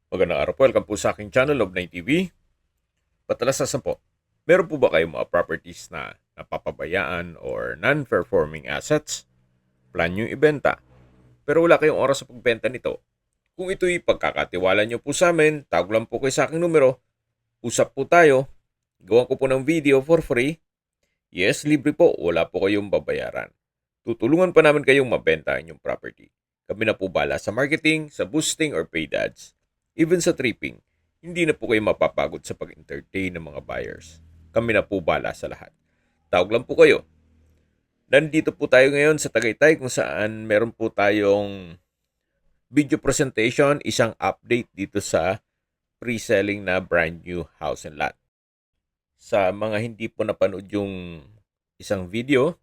Magandang araw po. Welcome po sa aking channel, Love9 TV. Patalasasan po, meron po ba kayong mga properties na napapabayaan or non-performing assets? Plan nyo ibenta, pero wala kayong oras sa pagbenta nito. Kung ito'y pagkakatiwala nyo po sa amin, tawag lang po kayo sa aking numero, usap po tayo, gawan ko po ng video for free. Yes, libre po, wala po kayong babayaran. Tutulungan pa namin kayong mabenta ang inyong property. Kami na po bala sa marketing, sa boosting or paid ads. Even sa tripping, hindi na po kayo mapapagod sa pag-entertain ng mga buyers. Kami na po bala sa lahat. Tawag lang po kayo. Nandito po tayo ngayon sa Tagaytay kung saan meron po tayong video presentation, isang update dito sa pre-selling na brand new house and lot. Sa mga hindi po napanood yung isang video,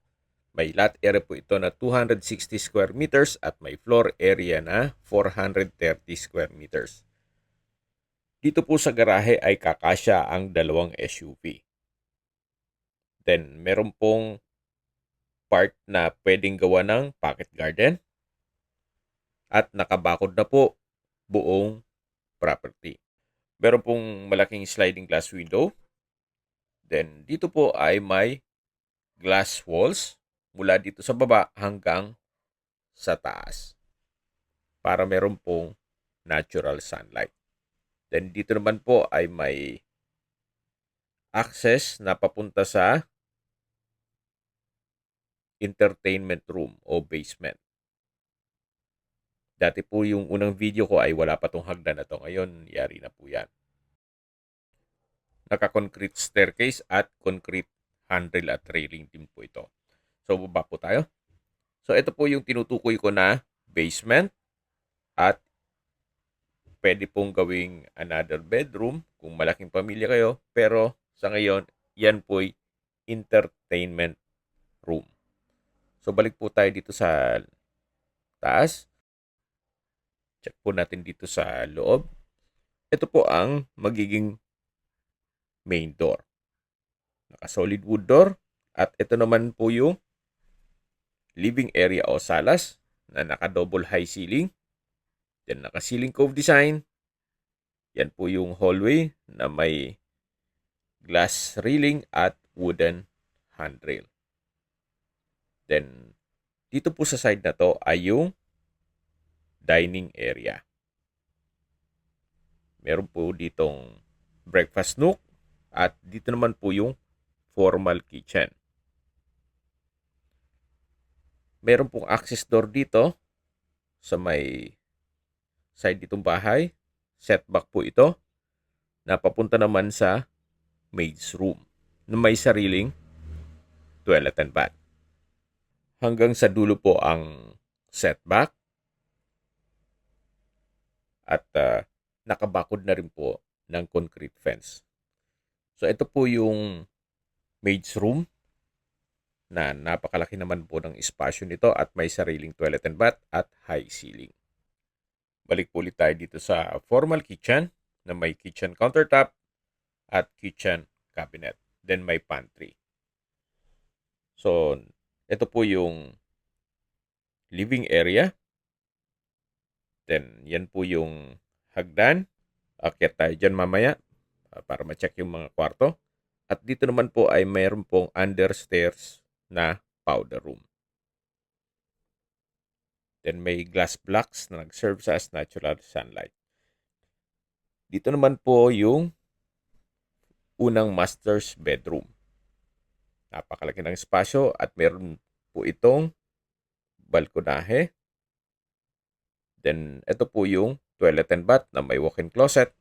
may lot area po ito na 260 square meters at may floor area na 430 square meters. Dito po sa garahe ay kakasya ang dalawang SUV. Then, meron pong part na pwedeng gawa ng pocket garden at nakabakod na po buong property. Meron pong malaking sliding glass window. Then, dito po ay may glass walls mula dito sa baba hanggang sa taas para meron pong natural sunlight. Then, dito naman po ay may access na papunta sa entertainment room o basement. Dati po yung unang video ko ay wala pa tong hagdan na to. Ngayon, yari na po yan. Naka-concrete staircase at concrete handrail at railing din po ito. So, baba po tayo. So, ito po yung tinutukoy ko na basement at pwede pong gawing another bedroom kung malaking pamilya kayo. Pero sa ngayon, yan po'y entertainment room. So, balik po tayo dito sa taas. Check po natin dito sa loob. Ito po ang magiging main door. Naka-solid wood door. At ito naman po yung living area o salas na naka-double high ceiling. Then naka-ceiling cove design. Yan po yung hallway na may glass railing at wooden handrail. Then, dito po sa side na to ay yung dining area. Meron po ditong breakfast nook at dito naman po yung formal kitchen. Meron pong access door dito sa may side ditong bahay. Setback po ito na papunta naman sa maid's room na may sariling toilet and bath. Hanggang sa dulo po ang setback at nakabakod na rin po ng concrete fence. So ito po yung maid's room na napakalaki naman po ng espasyo nito at may sariling toilet and bath at high ceiling. Balik po ulit tayo dito sa formal kitchen na may kitchen countertop at kitchen cabinet. Then may pantry. So, ito po yung living area. Then, yan po yung hagdan. Akyat tayo dyan mamaya para ma-check yung mga kwarto. At dito naman po ay mayroon pong understairs na powder room. Then may glass blocks na nag-serve sa as natural sunlight. Dito naman po yung unang master's bedroom. Napakalaki ng espasyo at meron po itong balkonahe. Then ito po yung toilet and bath na may walk-in closet.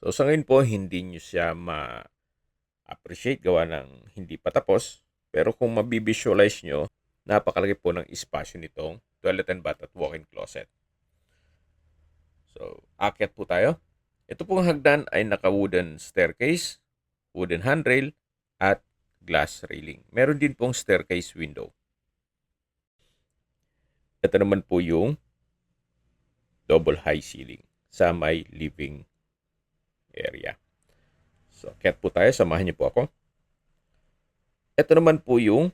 So sa ngayon po, hindi nyo siya ma-appreciate gawa ng hindi pa tapos. Pero kung mabivisualize nyo, napakalaki po ng espasyo nitong toilet and bath at walk-in closet. So, akyat po tayo. Ito pong hagdan ay naka-wooden staircase, wooden handrail, at glass railing. Meron din pong staircase window. Ito naman po yung double high ceiling sa may living area. So, akyat po tayo. Samahan niyo po ako. Ito naman po yung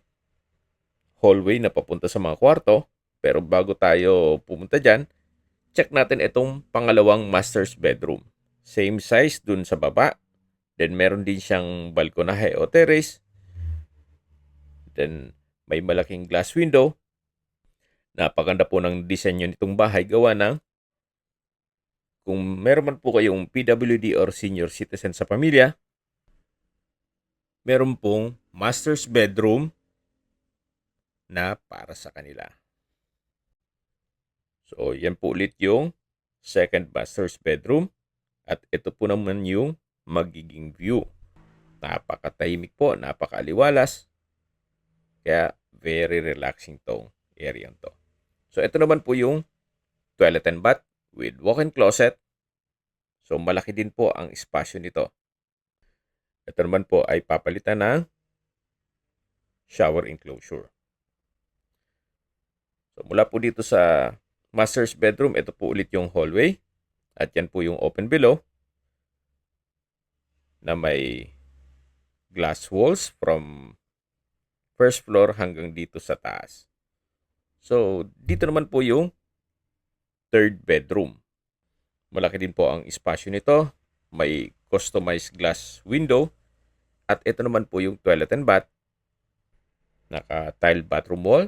hallway na papunta sa mga kwarto. Pero bago tayo pumunta dyan, check natin itong pangalawang master's bedroom. Same size dun sa baba. Then meron din siyang balkonahe o terrace. Then may malaking glass window. Napaganda po ng disenyo nitong bahay gawa ng kung meron man po kayong PWD or senior citizen sa pamilya, meron pong master's bedroom na para sa kanila. So, yan po ulit yung second master's bedroom. At ito po naman yung magiging view. Napakatahimik po, napakaaliwalas. Kaya, very relaxing tong area to. So, ito naman po yung toilet and bath with walk-in closet. So, malaki din po ang espasyo nito. Ito naman po ay papalitan ng shower enclosure. So, mula po dito sa master's bedroom, ito po ulit yung hallway. At yan po yung open below na may glass walls from first floor hanggang dito sa taas. So, dito naman po yung third bedroom. Malaki din po ang espasyo nito. May customized glass window. At ito naman po yung toilet and bath. Naka-tile bathroom wall.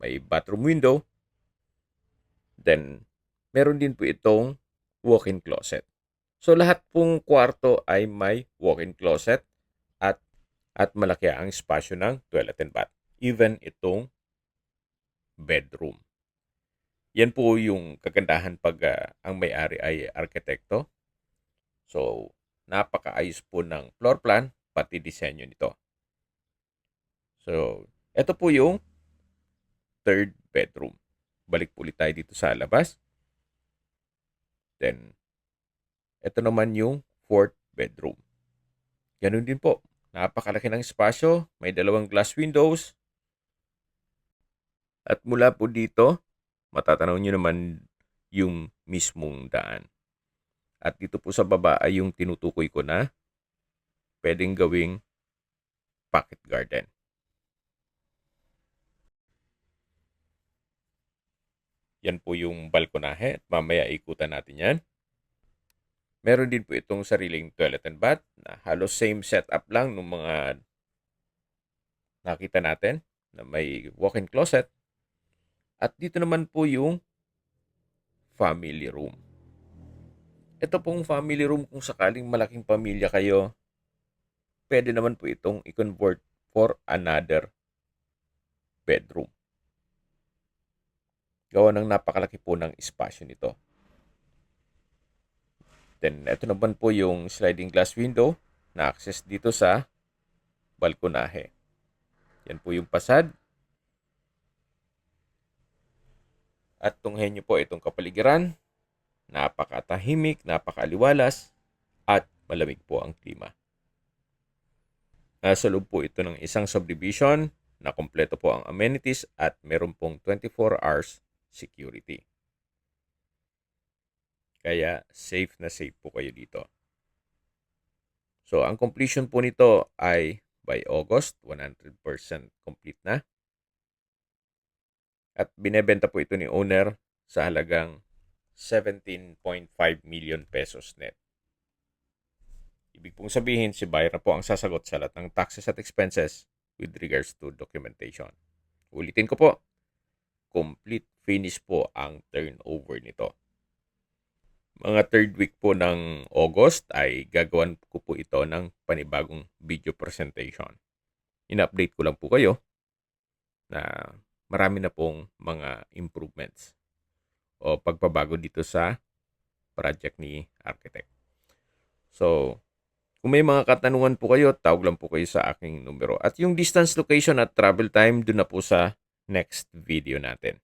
May bathroom window. Then, meron din po itong walk-in closet. So, lahat pong kwarto ay may walk-in closet at malaki ang espasyo ng toilet and bath. Even itong bedroom. Yan po yung kagandahan pag ang may-ari ay arkitekto. So, napakaayos po ng floor plan, pati disenyo nito. So, ito po yung third bedroom. Balik po ulit tayo dito sa labas. Then, ito naman yung fourth bedroom. Ganun din po. Napakalaki ng espasyo. May dalawang glass windows. At mula po dito, matatanaw nyo naman yung mismong daan. At dito po sa baba ay yung tinutukoy ko na pwedeng gawing pocket garden. Yan po yung balkonahe. Mamaya ikutan natin yan. Meron din po itong sariling toilet and bath na halos same setup lang ng mga nakita natin na may walk-in closet. At dito naman po yung family room. Ito pong family room kung sakaling malaking pamilya kayo, pwede naman po itong i-convert for another bedroom. Gawa ng napakalaki po ng espasyo nito. Then, ito naman po yung sliding glass window na access dito sa balkonahe. Yan po yung pasad. At tunghayin nyo po itong kapaligiran. Napakatahimik, napakaaliwalas, at malamig po ang klima. Nasa loob po ito ng isang subdivision na kompleto po ang amenities at meron pong 24 hours security. Kaya safe na safe po kayo dito. So, ang completion po nito ay by August, 100% complete na. At binebenta po ito ni owner sa halagang 17.5 million pesos net. Ibig pong sabihin, si buyer na po ang sasagot sa lahat ng taxes at expenses with regards to documentation. Ulitin ko po, complete finish po ang turnover nito. Mga third week po ng August ay gagawan ko po ito ng panibagong video presentation. In-update ko lang po kayo na marami na pong mga improvements o pagbabago dito sa project ni architect. So, kung may mga katanungan po kayo, tawag lang po kayo sa aking numero. At yung distance, location at travel time, doon na po sa next video natin.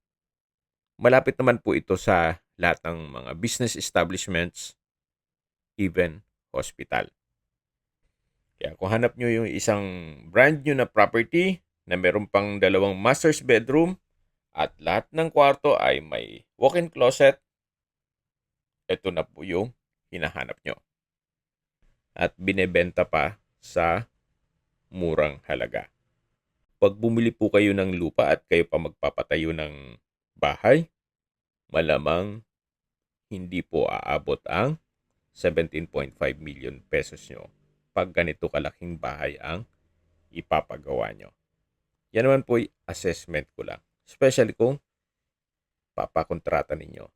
Malapit naman po ito sa lahat ng mga business establishments, even hospital. Kaya kung hanap nyo yung isang brand new na property na meron pang dalawang master's bedroom at lahat ng kwarto ay may walk-in closet, ito na po yung hinahanap nyo. At binebenta pa sa murang halaga. Pag bumili po kayo ng lupa at kayo pa magpapatayo ng bahay, malamang hindi po aabot ang 17.5 million pesos nyo pag ganito kalaking bahay ang ipapagawa nyo. Yan naman po assessment ko lang. Especially kung papakontrata ninyo.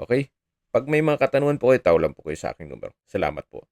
Okay? Pag may mga katanungan po kayo, tawag lang po kayo sa aking numero. Salamat po.